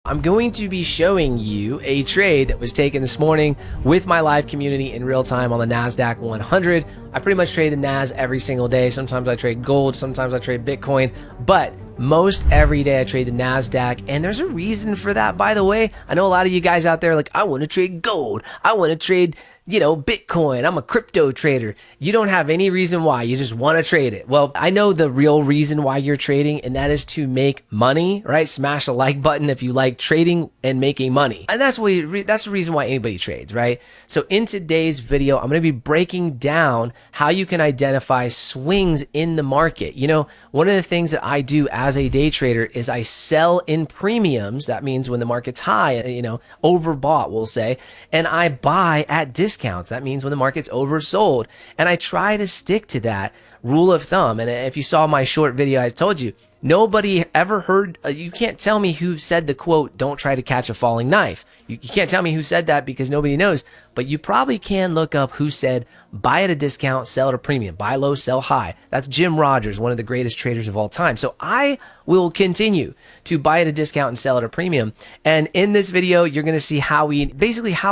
I'm going to be showing you a trade that was taken this morning with my live community in real time on the Nasdaq 100. I pretty much trade the Nas every single day. Sometimes I trade gold, sometimes I trade Bitcoin, but most every day I trade the Nasdaq, and there's a reason for that, by the way. I know a lot of you guys out there are like, I want to trade gold, I want to trade Bitcoin, I'm a crypto trader. You don't have any reason why, you just want to trade it. Well, I know the real reason why you're trading, and that is to make money, right? Smash the like button if you like trading and making money. And that's the reason why anybody trades, right? So in today's video, I'm going to be breaking down how you can identify swings in the market. One of the things that I do as a day trader is I sell in premiums. That means when the market's high, overbought, we'll say, and I buy at discounts. That means when the market's oversold. And I try to stick to that rule of thumb. And if you saw my short video, I told you, nobody ever heard, you can't tell me who said the quote, don't try to catch a falling knife. You can't tell me who said that because nobody knows, but you probably can look up who said, buy at a discount, sell at a premium, buy low, sell high. That's Jim Rogers, one of the greatest traders of all time. So I will continue to buy at a discount and sell at a premium. And in this video, you're going to see how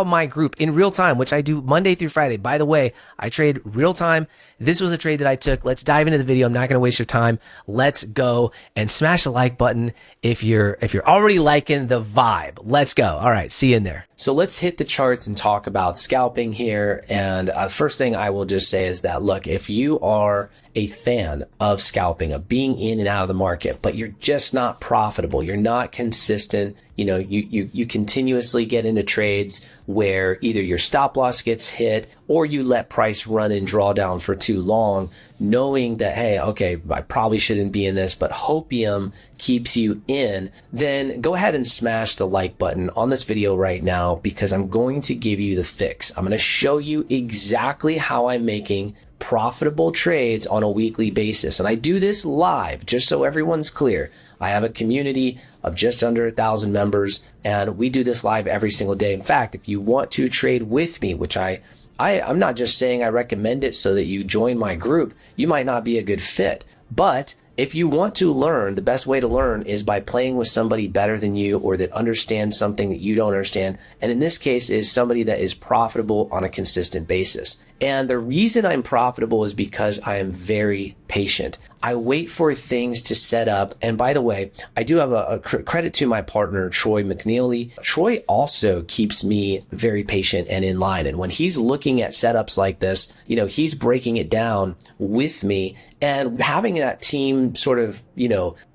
my group in real time, which I do Monday through Friday. By the way, I trade real time. This was a trade that I took. Let's dive into the video. I'm not going to waste your time. Let's go and smash the like button if you're already liking the vibe. Let's go. All right, see you in there. So let's hit the charts and talk about scalping here. And first thing I will just say is that, look, if you are a fan of scalping, of being in and out of the market, but you're just not profitable, you're not consistent, you continuously get into trades where either your stop loss gets hit or you let price run and draw down for too long, knowing that, hey, okay, I probably shouldn't be in this, but hopium keeps you in, then go ahead and smash the like button on this video right now, because I'm going to give you the fix. I'm going to show you exactly how I'm making profitable trades on a weekly basis. And I do this live, just so everyone's clear. I have a community of just under 1,000 members, and we do this live every single day. In fact, if you want to trade with me, which I'm not just saying I recommend it so that you join my group, you might not be a good fit. But if you want to learn, the best way to learn is by playing with somebody better than you or that understands something that you don't understand. And in this case is somebody that is profitable on a consistent basis. And the reason I'm profitable is because I am very patient. I wait for things to set up. And by the way, I do have a credit to my partner, Troy McNeely. Troy also keeps me very patient and in line. And when he's looking at setups like this, he's breaking it down with me, and having that team sort of,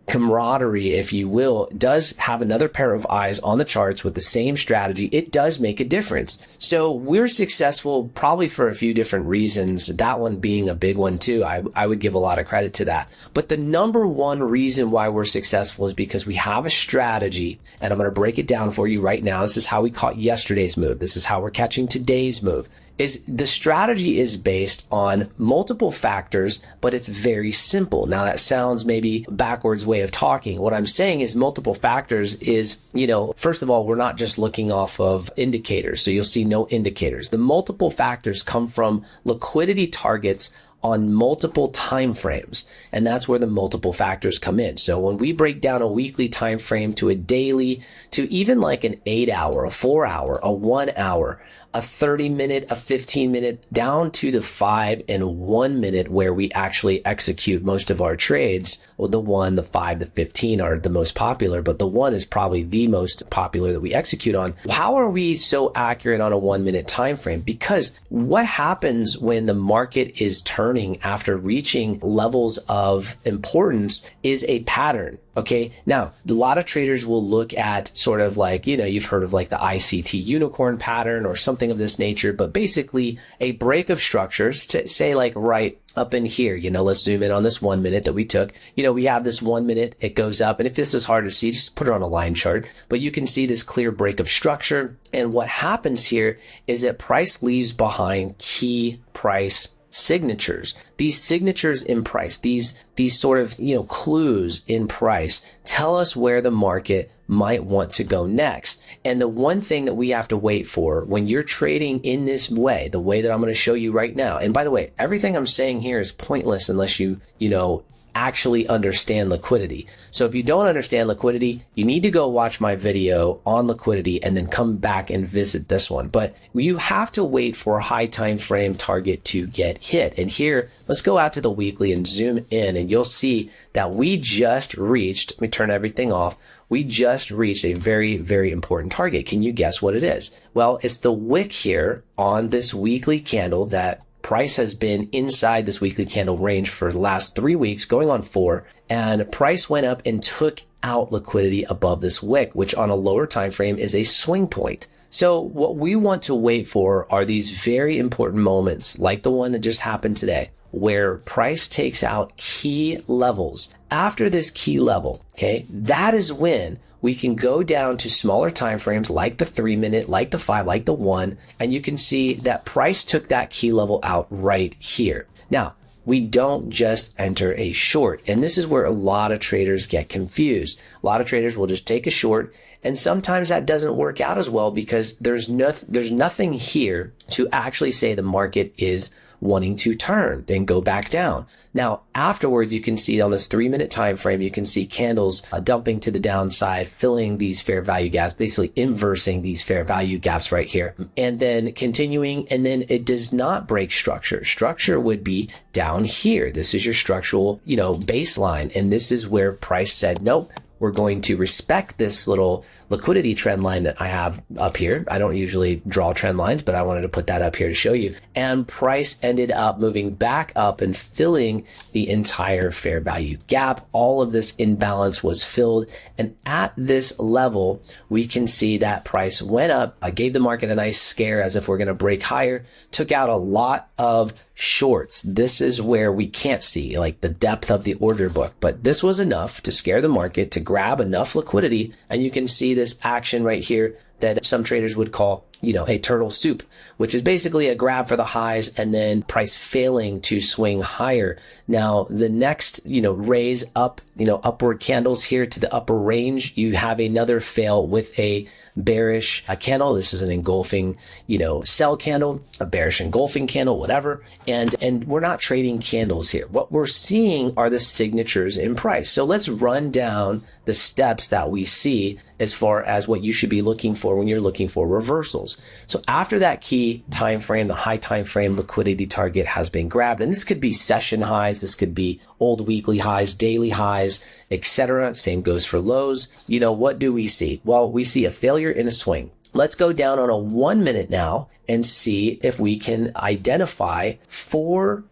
camaraderie, if you will, does have another pair of eyes on the charts with the same strategy. It does make a difference. So we're successful probably for a few different reasons, that one being a big one too. I would give a lot of credit to that. But the number one reason why we're successful is because we have a strategy, and I'm going to break it down for you right now. This is how we caught yesterday's move. This is how we're catching today's move. The strategy is based on multiple factors, but it's very simple. Now that sounds maybe a backwards way of talking. What I'm saying is multiple factors is, first of all, we're not just looking off of indicators. So you'll see no indicators. The multiple factors come from liquidity targets on multiple time frames, and that's where the multiple factors come in. So when we break down a weekly time frame to a daily, to even like an 8-hour, a 4-hour, a 1-hour, a 30-minute, a 15-minute, down to the 5 and 1 minute where we actually execute most of our trades. Well, the 1, the 5, the 15 are the most popular, but the 1 is probably the most popular that we execute on. How are we so accurate on a 1-minute time frame? Because what happens when the market is turning after reaching levels of importance is a pattern. Okay. Now, a lot of traders will look at sort of like, you've heard of like the ICT unicorn pattern or something of this nature, but basically a break of structures to say like right up in here, let's zoom in on this 1 minute that we took. We have this 1 minute, it goes up. And if this is hard to see, just put it on a line chart, but you can see this clear break of structure. And what happens here is that price leaves behind key price signatures. These signatures in price, these sort of, clues in price tell us where the market might want to go next. And the one thing that we have to wait for when you're trading in this way, the way that I'm going to show you right now. And by the way, everything I'm saying here is pointless unless you actually understand liquidity. So if you don't understand liquidity, you need to go watch my video on liquidity and then come back and visit this one. But you have to wait for a high time frame target to get hit. And here, let's go out to the weekly and zoom in, and you'll see that we just reached, let me turn everything off. We just reached a very, very important target. Can you guess what it is? Well, it's the wick here on this weekly candle that price has been inside this weekly candle range for the last 3 weeks, going on 4, and price went up and took out liquidity above this wick, which on a lower time frame is a swing point. So what we want to wait for are these very important moments, like the one that just happened today, where price takes out key levels. After this key level, okay, that is when we can go down to smaller time frames like the 3 minute, like the 5, like the 1, and you can see that price took that key level out right here. Now, we don't just enter a short, and this is where a lot of traders get confused. A lot of traders will just take a short, and sometimes that doesn't work out as well because there's nothing here to actually say the market is wanting to turn and go back down. Now, afterwards, you can see on this 3 minute time frame, you can see candles dumping to the downside, filling these fair value gaps, basically inversing these fair value gaps right here, and then continuing, and then it does not break structure. Structure would be down here. This is your structural, baseline, and this is where price said, nope, we're going to respect this little liquidity trend line that I have up here. I don't usually draw trend lines, but I wanted to put that up here to show you. And price ended up moving back up and filling the entire fair value gap. All of this imbalance was filled. And at this level, we can see that price went up. I gave the market a nice scare as if we're going to break higher, took out a lot of shorts. This is where we can't see like the depth of the order book, but this was enough to scare the market to grab enough liquidity. And you can see this action right here that some traders would call, a turtle soup, which is basically a grab for the highs and then price failing to swing higher. Now, the next, raise up, upward candles here to the upper range, you have another fail with a bearish candle. This is an engulfing, sell candle, a bearish engulfing candle, whatever. And we're not trading candles here. What we're seeing are the signatures in price. So let's run down the steps that we see as far as what you should be looking for when you're looking for reversals. So after that key time frame, the high time frame liquidity target has been grabbed, and this could be session highs, this could be old weekly highs, daily highs, etc. Same goes for lows. What do we see? Well, we see a failure in a swing. Let's go down on a 1 minute now and see if we can identify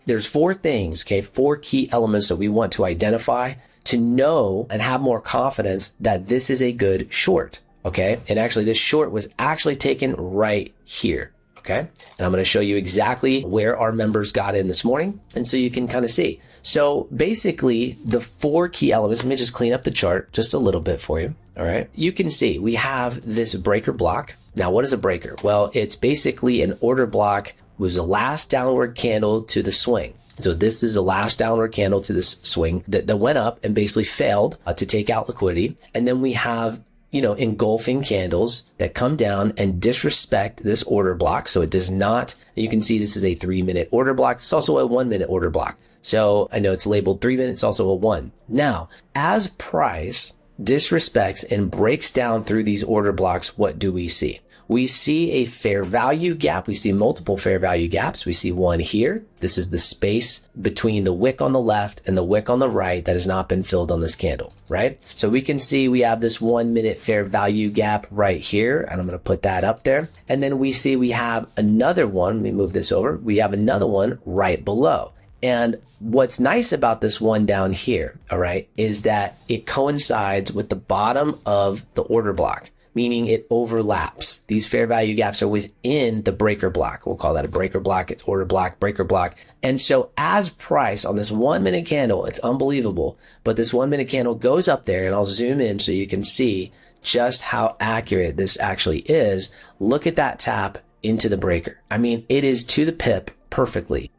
there's 4 things, okay, 4 key elements that we want to identify to know and have more confidence that this is a good short, okay? And actually this short was actually taken right here, okay? And I'm going to show you exactly where our members got in this morning, and so you can kind of see. So basically the 4 key elements, let me just clean up the chart just a little bit for you. All right, you can see we have this breaker block. Now, what is a breaker? Well, it's basically an order block. It was the last downward candle to the swing. So this is the last downward candle to this swing that went up and basically failed to take out liquidity. And then we have, engulfing candles that come down and disrespect this order block. So it does not, you can see this is a 3 minute order block. It's also a 1 minute order block. So I know it's labeled 3 minutes, also a 1. Now, as price disrespects and breaks down through these order blocks, what do we see? We see a fair value gap. We see multiple fair value gaps. We see one here. This is the space between the wick on the left and the wick on the right that has not been filled on this candle, right? So we can see we have this 1 minute fair value gap right here, and I'm going to put that up there. And then we see we have another one. Let me move this over. We have another one right below. And what's nice about this one down here, all right, is that it coincides with the bottom of the order block, meaning it overlaps. These fair value gaps are within the breaker block. We'll call that a breaker block. It's order block, breaker block. And so as price on this 1 minute candle, it's unbelievable, but this 1 minute candle goes up there, and I'll zoom in so you can see just how accurate this actually is. Look at that tap into the breaker. I mean, it is to the pip. Perfectly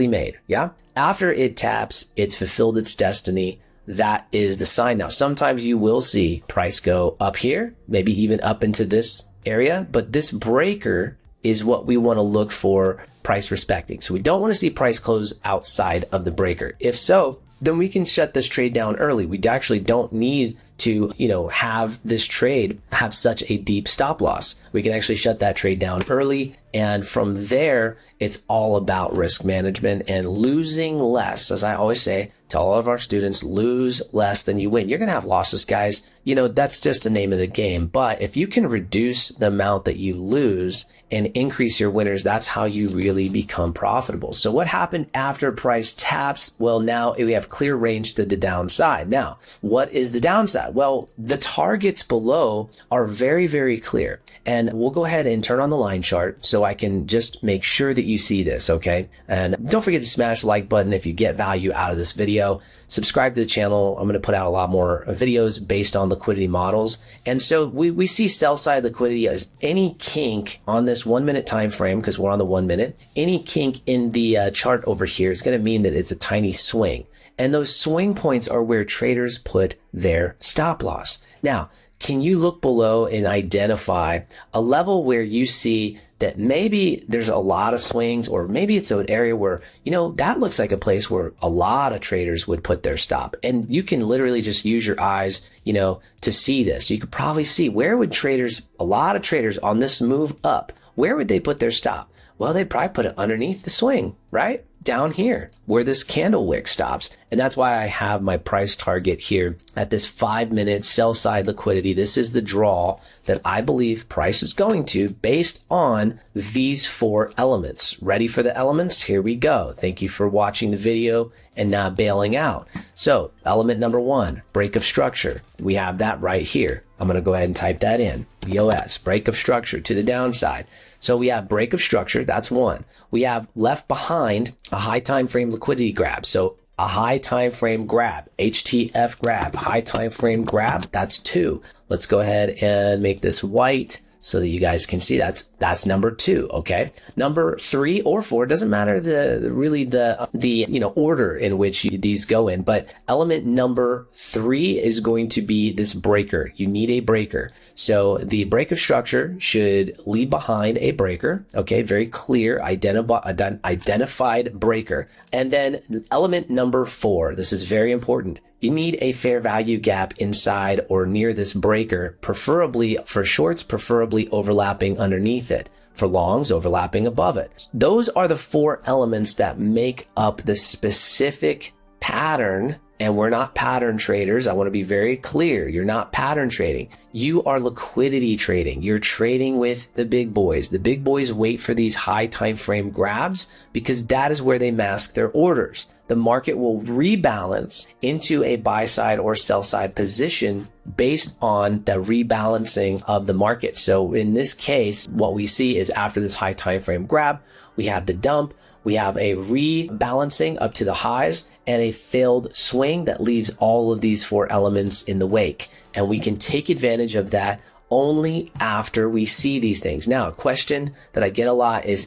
made. Yeah. After it taps, it's fulfilled its destiny. That is the sign. Now, sometimes you will see price go up here, maybe even up into this area, but this breaker is what we want to look for price respecting. So we don't want to see price close outside of the breaker. If so, then we can shut this trade down early. We actually don't need to, have this trade have such a deep stop loss. We can actually shut that trade down early. And from there, it's all about risk management and losing less. As I always say to all of our students, lose less than you win. You're going to have losses, guys. That's just the name of the game. But if you can reduce the amount that you lose and increase your winners, that's how you really become profitable. So what happened after price taps? Well, now we have clear range to the downside. Now, what is the downside? Well, the targets below are very, very clear. And we'll go ahead and turn on the line chart so I can just make sure that you see this, okay? And don't forget to smash the like button if you get value out of this video. Subscribe to the channel. I'm going to put out a lot more videos based on liquidity models. And so we see sell side liquidity as any kink on this 1 minute time frame, because we're on the 1 minute. Any kink in the chart over here is going to mean that it's a tiny swing. And those swing points are where traders put their stop loss. Now, can you look below and identify a level where you see that maybe there's a lot of swings, or maybe it's an area where, that looks like a place where a lot of traders would put their stop. And you can literally just use your eyes, to see this. You could probably see where would a lot of traders on this move up, where would they put their stop? Well, they'd probably put it underneath the swing, right? Down here where this candle wick stops. And that's why I have my price target here at this 5 minute sell side liquidity. This is the draw that I believe price is going to based on these 4 elements. Ready for the elements? Here we go. Thank you for watching the video and not bailing out. So element number 1, break of structure. We have that right here. I'm going to go ahead and type that in. BOS, break of structure to the downside. So we have break of structure, that's 1. We have left behind a high time frame liquidity grab. So a high time frame grab, HTF grab, high time frame grab, that's 2. Let's go ahead and make this white so that you guys can see that's number 2. Okay. Number 3 or 4, doesn't matter the order in which these go in, but element number 3 is going to be this breaker. You need a breaker. So the break of structure should leave behind a breaker. Okay. Very clear, identified breaker. And then element number 4, this is very important. You need a fair value gap inside or near this breaker, preferably for shorts, preferably overlapping underneath it. For longs, overlapping above it. Those are the 4 elements that make up the specific pattern. And we're not pattern traders. I want to be very clear. You're not pattern trading. You are liquidity trading. You're trading with the big boys. The big boys wait for these high time frame grabs because that is where they mask their orders. The market will rebalance into a buy side or sell side position based on the rebalancing of the market. So in this case, what we see is after this high time frame grab, we have the dump, we have a rebalancing up to the highs and a failed swing that leaves all of these 4 elements in the wake. And we can take advantage of that only after we see these things. Now, a question that I get a lot is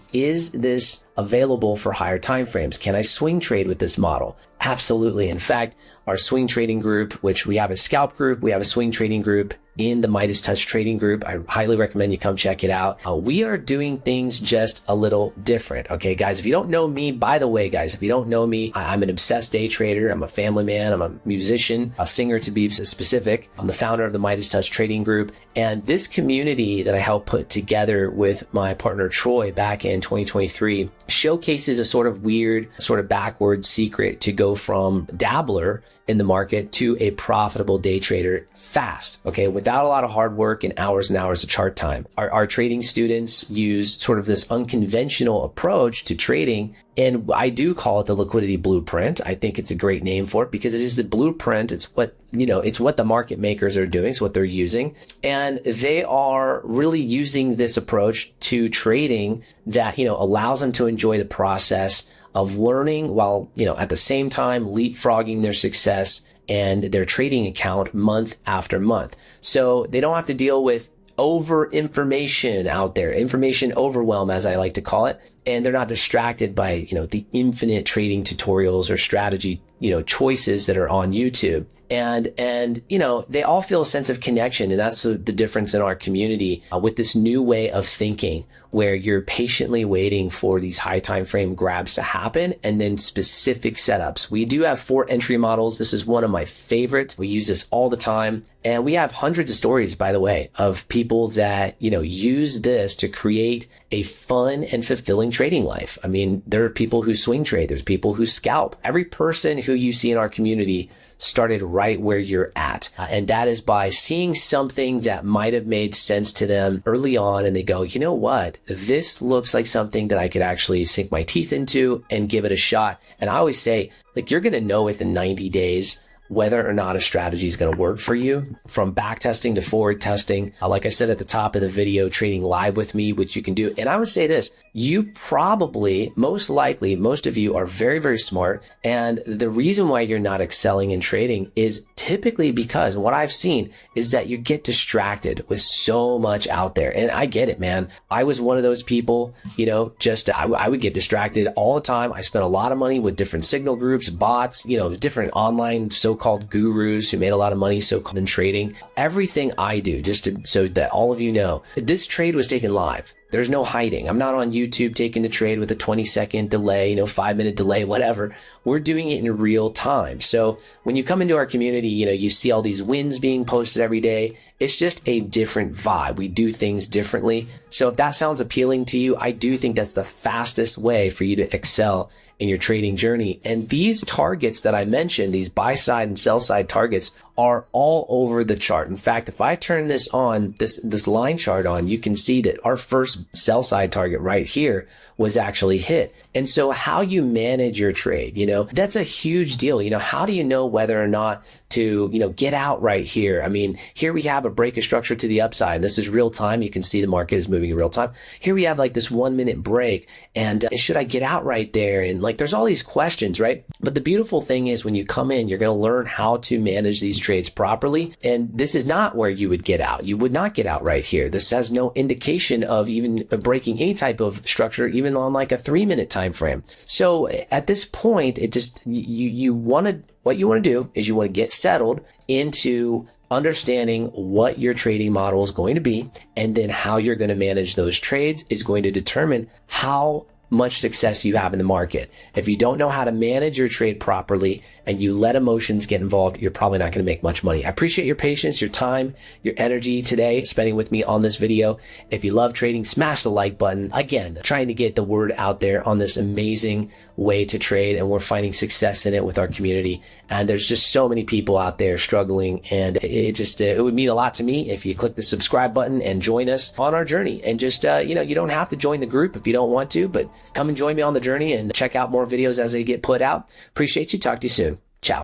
this available for higher time frames? Can I swing trade with this model? Absolutely. In fact, our swing trading group, which we have a scalp group, we have a swing trading group in the Midas Touch Trading group. I highly recommend you come check it out. We are doing things just a little different. Okay, guys, if you don't know me, by the way, guys, if you don't know me, I'm an obsessed day trader. I'm a family man. I'm a musician, a singer to be specific. I'm the founder of the Midas Touch Trading group. And this community that I helped put together with my partner, Troy, back in 2023 showcases a sort of weird, sort of backwards secret to go from dabbler in the market to a profitable day trader fast, okay, without a lot of hard work and hours of chart time. Our trading students use sort of this unconventional approach to trading, and I do call it the liquidity blueprint. I think it's a great name for it because it is the blueprint. It's what the market makers are doing. It's what they're using. And they are really using this approach to trading that, allows them to enjoy the process of learning while, at the same time leapfrogging their success and their trading account month after month. So they don't have to deal with over information out there, information overwhelm, as I like to call it. And they're not distracted by, the infinite trading tutorials or strategy, choices that are on YouTube. And you know, they all feel a sense of connection. And that's the difference in our community with this new way of thinking, where you're patiently waiting for these high time frame grabs to happen and then specific setups. We do have 4 entry models. This is one of my favorites. We use this all the time. And we have hundreds of stories, by the way, of people that, you know, use this to create a fun and fulfilling trading life. I mean, there are people who swing trade. There's people who scalp. Every person who you see in our community started right where you're at. And that is by seeing something that might have made sense to them early on. And they go, you know what? This looks like something that I could actually sink my teeth into and give it a shot. And I always say, like, you're going to know within 90 days whether or not a strategy is going to work for you, from back testing to forward testing. Like I said at the top of the video, trading live with me, which you can do. And I would say this, you probably, most likely, most of you are very, very smart. And the reason why you're not excelling in trading is typically because what I've seen is that you get distracted with so much out there. And I get it, man. I was one of those people, you know, I would get distracted all the time. I spent a lot of money with different signal groups, bots, you know, different online so-called gurus who made a lot of money so-called in trading. Everything I do, so that all of you know, this trade was taken live. There's no hiding. I'm not on YouTube taking the trade with a 20-second delay, you know, 5-minute delay, whatever. We're doing it in real time. So when you come into our community, you know, you see all these wins being posted every day. It's just a different vibe. We do things differently. So if that sounds appealing to you, I do think that's the fastest way for you to excel in your trading journey. And these targets that I mentioned, these buy side and sell side targets, are all over the chart. In fact, if I turn this on, this line chart on, you can see that our first sell side target right here was actually hit. And so how you manage your trade, you know, that's a huge deal. You know, how do you know whether or not to, you know, get out right here? I mean, here we have a break of structure to the upside. This is real time. You can see the market is moving in real time. Here we have like this 1-minute break, and should I get out right there? And like, there's all these questions, right? But the beautiful thing is when you come in, you're going to learn how to manage these trades properly. And this is not where you would get out. You would not get out right here. This has no indication of even breaking any type of structure, even on like a 3-minute time frame. So at this point, it just, what you want to do is you want to get settled into understanding what your trading model is going to be, and then how you're going to manage those trades is going to determine how much success you have in the market. If you don't know how to manage your trade properly and you let emotions get involved, you're probably not going to make much money. I appreciate your patience, your time, your energy today, spending with me on this video. If you love trading, smash the like button. Again, trying to get the word out there on this amazing way to trade, and we're finding success in it with our community. And there's just so many people out there struggling, and it would mean a lot to me if you click the subscribe button and join us on our journey. And just, you know, you don't have to join the group if you don't want to, but come and join me on the journey and check out more videos as they get put out. Appreciate you. Talk to you soon.